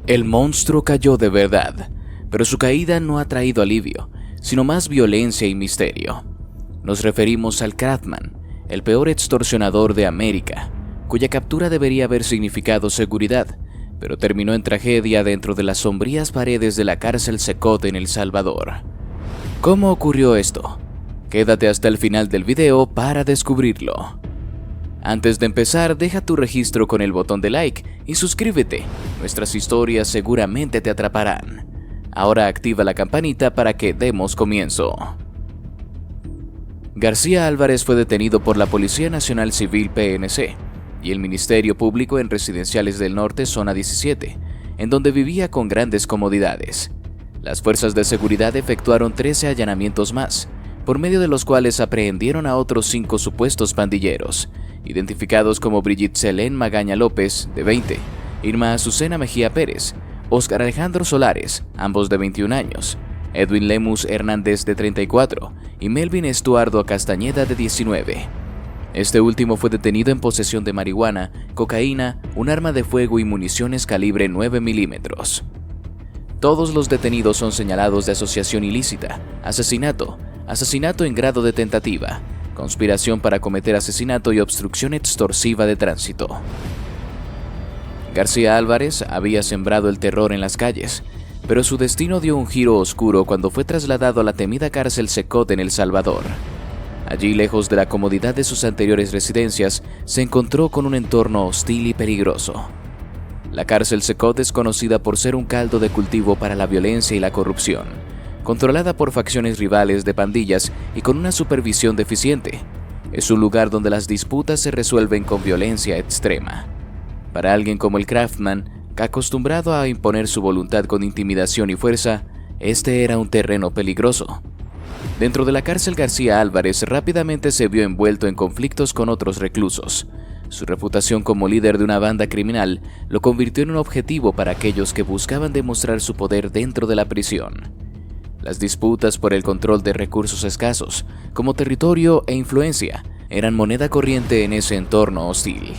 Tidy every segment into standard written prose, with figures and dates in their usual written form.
El monstruo cayó de verdad, pero su caída no ha traído alivio, sino más violencia y misterio. Nos referimos al Kraftman, el peor extorsionador de América, cuya captura debería haber significado seguridad, pero terminó en tragedia dentro de las sombrías paredes de la cárcel Secot en El Salvador. ¿Cómo ocurrió esto? Quédate hasta el final del video para descubrirlo. Antes de empezar, deja tu registro con el botón de like y suscríbete. Nuestras historias seguramente te atraparán. Ahora activa la campanita para que demos comienzo. García Álvarez fue detenido por la Policía Nacional Civil PNC y el Ministerio Público en Residenciales del Norte, Zona 17, en donde vivía con grandes comodidades. Las fuerzas de seguridad efectuaron 13 allanamientos más, por medio de los cuales aprehendieron a otros 5 supuestos pandilleros, identificados como Brigitte Selén Magaña López, de 20, Irma Azucena Mejía Pérez, Óscar Alejandro Solares, ambos de 21 años, Edwin Lemus Hernández, de 34, y Melvin Estuardo Castañeda, de 19. Este último fue detenido en posesión de marihuana, cocaína, un arma de fuego y municiones calibre 9 milímetros. Todos los detenidos son señalados de asociación ilícita, asesinato, asesinato en grado de tentativa, conspiración para cometer asesinato y obstrucción extorsiva de tránsito. García Álvarez había sembrado el terror en las calles, pero su destino dio un giro oscuro cuando fue trasladado a la temida cárcel Secot en El Salvador. Allí, lejos de la comodidad de sus anteriores residencias, se encontró con un entorno hostil y peligroso. La cárcel Secot es conocida por ser un caldo de cultivo para la violencia y la corrupción, controlada por facciones rivales de pandillas y con una supervisión deficiente. Es un lugar donde las disputas se resuelven con violencia extrema. Para alguien como el Kraftman, acostumbrado a imponer su voluntad con intimidación y fuerza, este era un terreno peligroso. Dentro de la cárcel, García Álvarez rápidamente se vio envuelto en conflictos con otros reclusos. Su reputación como líder de una banda criminal lo convirtió en un objetivo para aquellos que buscaban demostrar su poder dentro de la prisión. Las disputas por el control de recursos escasos, como territorio e influencia, eran moneda corriente en ese entorno hostil.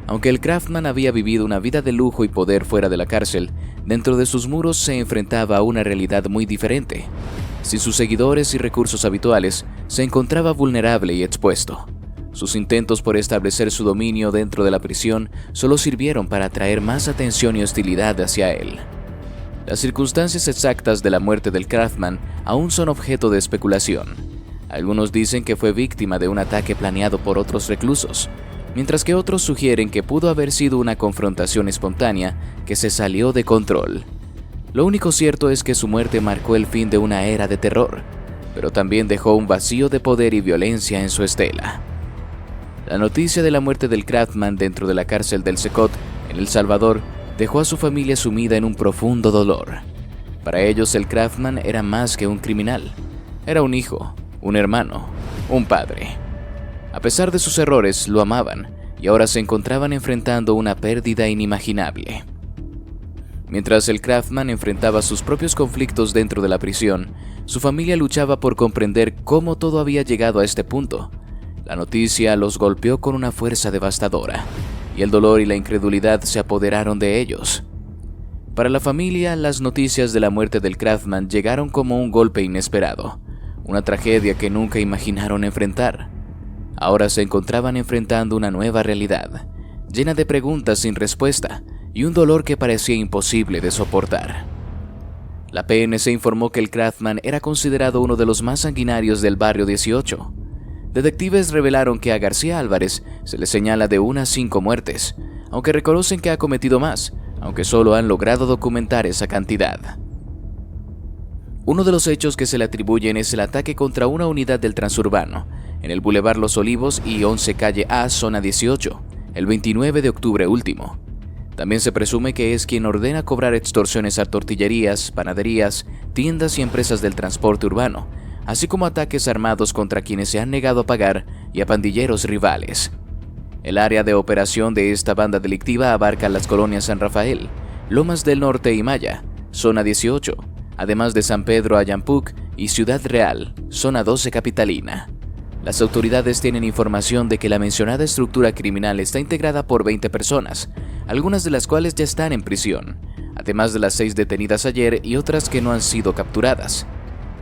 Aunque el Kraftman había vivido una vida de lujo y poder fuera de la cárcel, dentro de sus muros se enfrentaba a una realidad muy diferente. Sin sus seguidores y recursos habituales, se encontraba vulnerable y expuesto. Sus intentos por establecer su dominio dentro de la prisión solo sirvieron para atraer más atención y hostilidad hacia él. Las circunstancias exactas de la muerte del Kraftman aún son objeto de especulación. Algunos dicen que fue víctima de un ataque planeado por otros reclusos, mientras que otros sugieren que pudo haber sido una confrontación espontánea que se salió de control. Lo único cierto es que su muerte marcó el fin de una era de terror, pero también dejó un vacío de poder y violencia en su estela. La noticia de la muerte del Kraftman dentro de la cárcel del Secot, en El Salvador, dejó a su familia sumida en un profundo dolor. Para ellos, el Kraftman era más que un criminal. Era un hijo, un hermano, un padre. A pesar de sus errores, lo amaban y ahora se encontraban enfrentando una pérdida inimaginable. Mientras el Kraftman enfrentaba sus propios conflictos dentro de la prisión, su familia luchaba por comprender cómo todo había llegado a este punto. La noticia los golpeó con una fuerza devastadora, y el dolor y la incredulidad se apoderaron de ellos. Para la familia, las noticias de la muerte del Kraftman llegaron como un golpe inesperado, una tragedia que nunca imaginaron enfrentar. Ahora se encontraban enfrentando una nueva realidad, llena de preguntas sin respuesta y un dolor que parecía imposible de soportar. La PNC informó que el Kraftman era considerado uno de los más sanguinarios del barrio 18. Detectives revelaron que a García Álvarez se le señala de 1 a 5 muertes, aunque reconocen que ha cometido más, aunque solo han logrado documentar esa cantidad. Uno de los hechos que se le atribuyen es el ataque contra una unidad del Transurbano, en el Boulevard Los Olivos y 11 Calle A, Zona 18, el 29 de octubre último. También se presume que es quien ordena cobrar extorsiones a tortillerías, panaderías, tiendas y empresas del transporte urbano, así como ataques armados contra quienes se han negado a pagar y a pandilleros rivales. El área de operación de esta banda delictiva abarca las colonias San Rafael, Lomas del Norte y Maya, Zona 18, además de San Pedro Ayampuc y Ciudad Real, Zona 12 capitalina. Las autoridades tienen información de que la mencionada estructura criminal está integrada por 20 personas, algunas de las cuales ya están en prisión, además de las 6 detenidas ayer y otras que no han sido capturadas.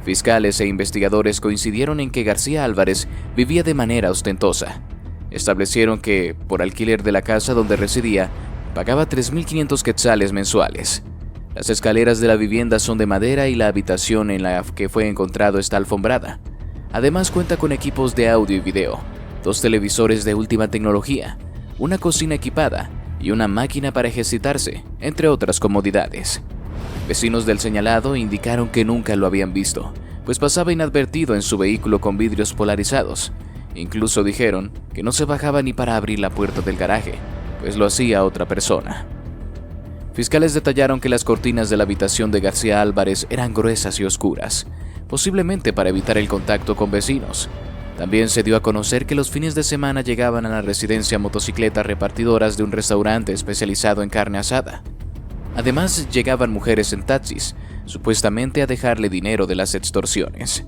Fiscales e investigadores coincidieron en que García Álvarez vivía de manera ostentosa. Establecieron que, por alquiler de la casa donde residía, pagaba 3.500 quetzales mensuales. Las escaleras de la vivienda son de madera y la habitación en la que fue encontrado está alfombrada. Además cuenta con equipos de audio y video, 2 televisores de última tecnología, una cocina equipada y una máquina para ejercitarse, entre otras comodidades. Vecinos del señalado indicaron que nunca lo habían visto, pues pasaba inadvertido en su vehículo con vidrios polarizados. Incluso dijeron que no se bajaba ni para abrir la puerta del garaje, pues lo hacía otra persona. Fiscales detallaron que las cortinas de la habitación de García Álvarez eran gruesas y oscuras, posiblemente para evitar el contacto con vecinos. También se dio a conocer que los fines de semana llegaban a la residencia motocicletas repartidoras de un restaurante especializado en carne asada. Además, llegaban mujeres en taxis, supuestamente a dejarle dinero de las extorsiones.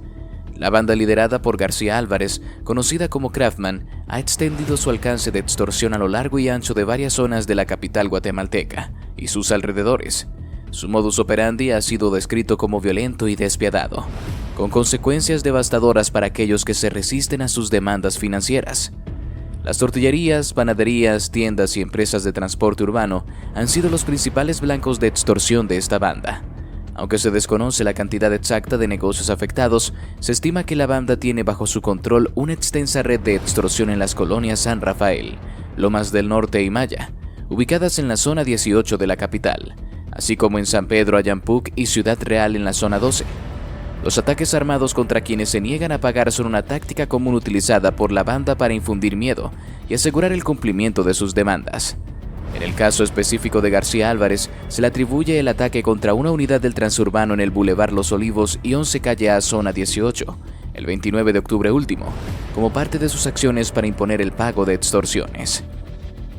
La banda liderada por García Álvarez, conocida como Craftman, ha extendido su alcance de extorsión a lo largo y ancho de varias zonas de la capital guatemalteca y sus alrededores. Su modus operandi ha sido descrito como violento y despiadado, con consecuencias devastadoras para aquellos que se resisten a sus demandas financieras. Las tortillerías, panaderías, tiendas y empresas de transporte urbano han sido los principales blancos de extorsión de esta banda. Aunque se desconoce la cantidad exacta de negocios afectados, se estima que la banda tiene bajo su control una extensa red de extorsión en las colonias San Rafael, Lomas del Norte y Maya, ubicadas en la zona 18 de la capital, así como en San Pedro Ayampuc y Ciudad Real en la zona 12. Los ataques armados contra quienes se niegan a pagar son una táctica común utilizada por la banda para infundir miedo y asegurar el cumplimiento de sus demandas. En el caso específico de García Álvarez, se le atribuye el ataque contra una unidad del transurbano en el Boulevard Los Olivos y 11 Calle A, zona 18, el 29 de octubre último, como parte de sus acciones para imponer el pago de extorsiones.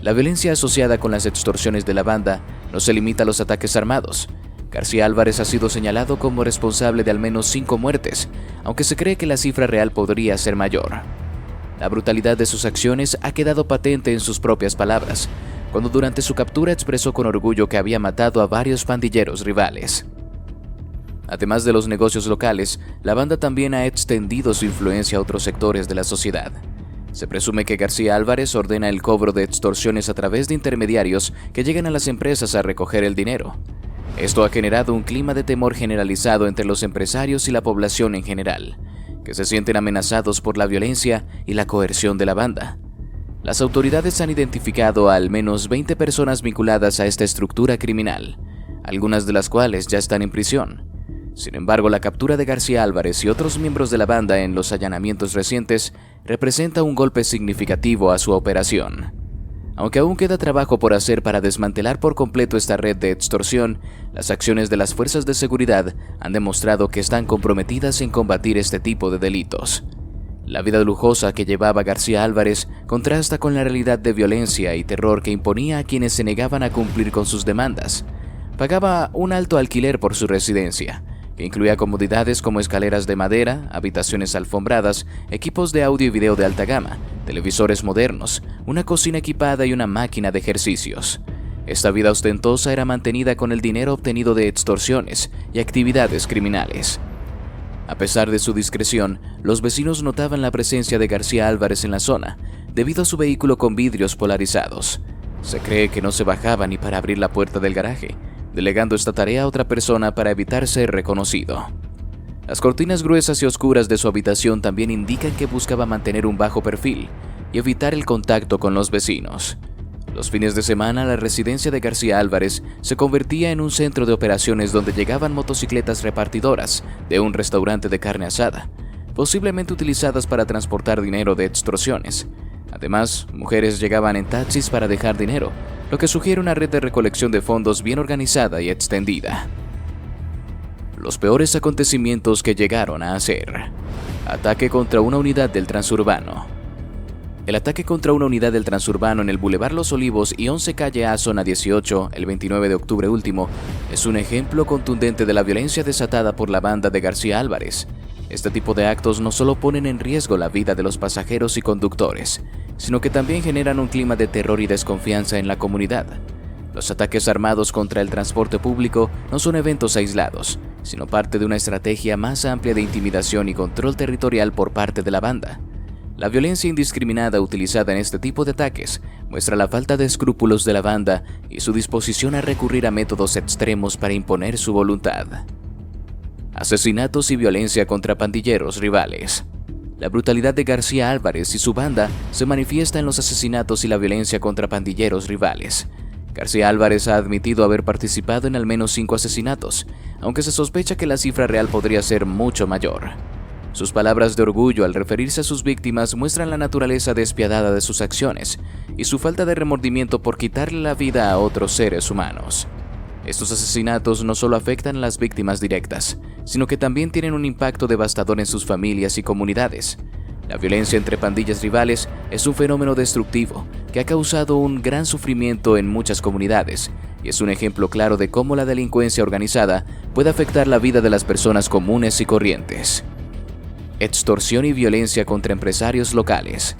La violencia asociada con las extorsiones de la banda no se limita a los ataques armados. García Álvarez ha sido señalado como responsable de al menos 5 muertes, aunque se cree que la cifra real podría ser mayor. La brutalidad de sus acciones ha quedado patente en sus propias palabras, cuando durante su captura expresó con orgullo que había matado a varios pandilleros rivales. Además de los negocios locales, la banda también ha extendido su influencia a otros sectores de la sociedad. Se presume que García Álvarez ordena el cobro de extorsiones a través de intermediarios que llegan a las empresas a recoger el dinero. Esto ha generado un clima de temor generalizado entre los empresarios y la población en general, que se sienten amenazados por la violencia y la coerción de la banda. Las autoridades han identificado a al menos 20 personas vinculadas a esta estructura criminal, algunas de las cuales ya están en prisión. Sin embargo, la captura de García Álvarez y otros miembros de la banda en los allanamientos recientes representa un golpe significativo a su operación. Aunque aún queda trabajo por hacer para desmantelar por completo esta red de extorsión, las acciones de las fuerzas de seguridad han demostrado que están comprometidas en combatir este tipo de delitos. La vida lujosa que llevaba García Álvarez contrasta con la realidad de violencia y terror que imponía a quienes se negaban a cumplir con sus demandas. Pagaba un alto alquiler por su residencia, que incluía comodidades como escaleras de madera, habitaciones alfombradas, equipos de audio y video de alta gama, televisores modernos, una cocina equipada y una máquina de ejercicios. Esta vida ostentosa era mantenida con el dinero obtenido de extorsiones y actividades criminales. A pesar de su discreción, los vecinos notaban la presencia de García Álvarez en la zona, debido a su vehículo con vidrios polarizados. Se cree que no se bajaba ni para abrir la puerta del garaje, delegando esta tarea a otra persona para evitar ser reconocido. Las cortinas gruesas y oscuras de su habitación también indican que buscaba mantener un bajo perfil y evitar el contacto con los vecinos. Los fines de semana, la residencia de García Álvarez se convertía en un centro de operaciones donde llegaban motocicletas repartidoras de un restaurante de carne asada, posiblemente utilizadas para transportar dinero de extorsiones. Además, mujeres llegaban en taxis para dejar dinero, lo que sugiere una red de recolección de fondos bien organizada y extendida. Los peores acontecimientos que llegaron a hacer: ataque contra una unidad del transurbano. El ataque contra una unidad del transurbano en el Boulevard Los Olivos y 11 Calle A, zona 18, el 29 de octubre último, es un ejemplo contundente de la violencia desatada por la banda de García Álvarez. Este tipo de actos no solo ponen en riesgo la vida de los pasajeros y conductores, sino que también generan un clima de terror y desconfianza en la comunidad. Los ataques armados contra el transporte público no son eventos aislados, sino parte de una estrategia más amplia de intimidación y control territorial por parte de la banda. La violencia indiscriminada utilizada en este tipo de ataques muestra la falta de escrúpulos de la banda y su disposición a recurrir a métodos extremos para imponer su voluntad. Asesinatos y violencia contra pandilleros rivales. La brutalidad de García Álvarez y su banda se manifiesta en los asesinatos y la violencia contra pandilleros rivales. García Álvarez ha admitido haber participado en al menos 5 asesinatos, aunque se sospecha que la cifra real podría ser mucho mayor. Sus palabras de orgullo al referirse a sus víctimas muestran la naturaleza despiadada de sus acciones y su falta de remordimiento por quitarle la vida a otros seres humanos. Estos asesinatos no solo afectan a las víctimas directas, sino que también tienen un impacto devastador en sus familias y comunidades. La violencia entre pandillas rivales es un fenómeno destructivo que ha causado un gran sufrimiento en muchas comunidades y es un ejemplo claro de cómo la delincuencia organizada puede afectar la vida de las personas comunes y corrientes. Extorsión y violencia contra empresarios locales.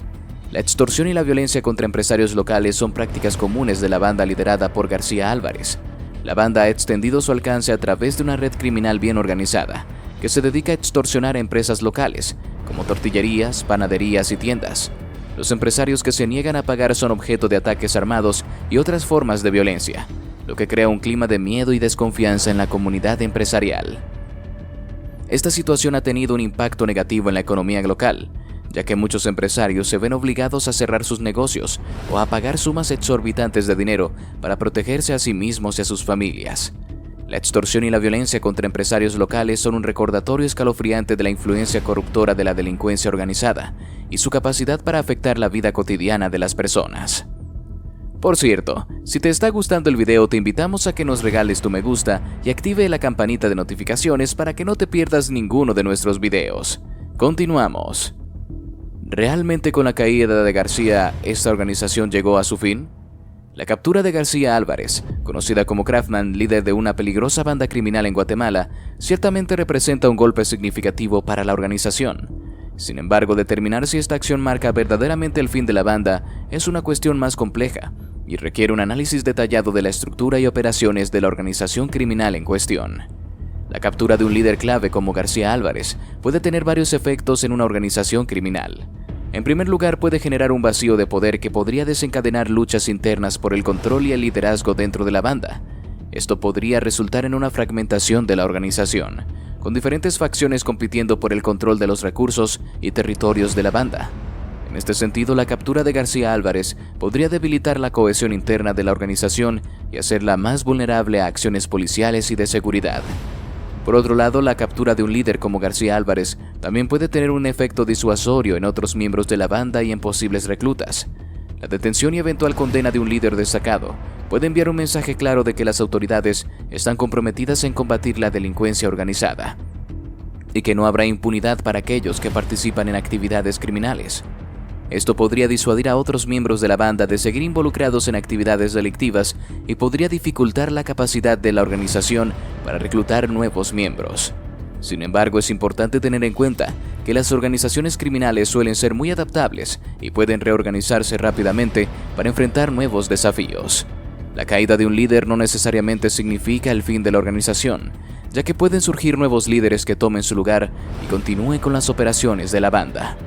La extorsión y la violencia contra empresarios locales son prácticas comunes de la banda liderada por García Álvarez. La banda ha extendido su alcance a través de una red criminal bien organizada, que se dedica a extorsionar a empresas locales, como tortillerías, panaderías y tiendas. Los empresarios que se niegan a pagar son objeto de ataques armados y otras formas de violencia, lo que crea un clima de miedo y desconfianza en la comunidad empresarial. Esta situación ha tenido un impacto negativo en la economía local, ya que muchos empresarios se ven obligados a cerrar sus negocios o a pagar sumas exorbitantes de dinero para protegerse a sí mismos y a sus familias. La extorsión y la violencia contra empresarios locales son un recordatorio escalofriante de la influencia corruptora de la delincuencia organizada y su capacidad para afectar la vida cotidiana de las personas. Por cierto, si te está gustando el video, te invitamos a que nos regales tu me gusta y active la campanita de notificaciones para que no te pierdas ninguno de nuestros videos. Continuamos. ¿Realmente con la caída de García, esta organización llegó a su fin? La captura de García Álvarez, conocida como Craftman, líder de una peligrosa banda criminal en Guatemala, ciertamente representa un golpe significativo para la organización. Sin embargo, determinar si esta acción marca verdaderamente el fin de la banda es una cuestión más compleja y requiere un análisis detallado de la estructura y operaciones de la organización criminal en cuestión. La captura de un líder clave como García Álvarez puede tener varios efectos en una organización criminal. En primer lugar, puede generar un vacío de poder que podría desencadenar luchas internas por el control y el liderazgo dentro de la banda. Esto podría resultar en una fragmentación de la organización, con diferentes facciones compitiendo por el control de los recursos y territorios de la banda. En este sentido, la captura de García Álvarez podría debilitar la cohesión interna de la organización y hacerla más vulnerable a acciones policiales y de seguridad. Por otro lado, la captura de un líder como García Álvarez también puede tener un efecto disuasorio en otros miembros de la banda y en posibles reclutas. La detención y eventual condena de un líder destacado puede enviar un mensaje claro de que las autoridades están comprometidas en combatir la delincuencia organizada y que no habrá impunidad para aquellos que participan en actividades criminales. Esto podría disuadir a otros miembros de la banda de seguir involucrados en actividades delictivas y podría dificultar la capacidad de la organización para reclutar nuevos miembros. Sin embargo, es importante tener en cuenta que las organizaciones criminales suelen ser muy adaptables y pueden reorganizarse rápidamente para enfrentar nuevos desafíos. La caída de un líder no necesariamente significa el fin de la organización, ya que pueden surgir nuevos líderes que tomen su lugar y continúen con las operaciones de la banda.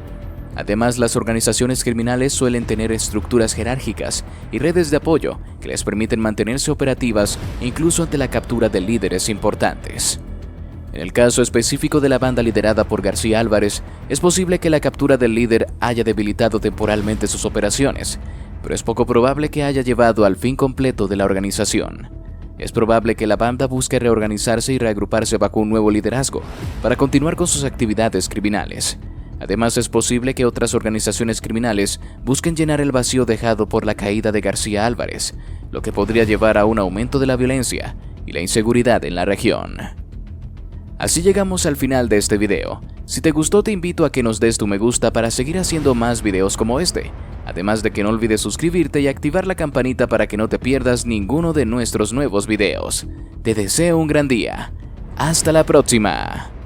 Además, las organizaciones criminales suelen tener estructuras jerárquicas y redes de apoyo que les permiten mantenerse operativas incluso ante la captura de líderes importantes. En el caso específico de la banda liderada por García Álvarez, es posible que la captura del líder haya debilitado temporalmente sus operaciones, pero es poco probable que haya llevado al fin completo de la organización. Es probable que la banda busque reorganizarse y reagruparse bajo un nuevo liderazgo para continuar con sus actividades criminales. Además, es posible que otras organizaciones criminales busquen llenar el vacío dejado por la caída de García Álvarez, lo que podría llevar a un aumento de la violencia y la inseguridad en la región. Así llegamos al final de este video. Si te gustó, te invito a que nos des tu me gusta para seguir haciendo más videos como este, además de que no olvides suscribirte y activar la campanita para que no te pierdas ninguno de nuestros nuevos videos. Te deseo un gran día. ¡Hasta la próxima!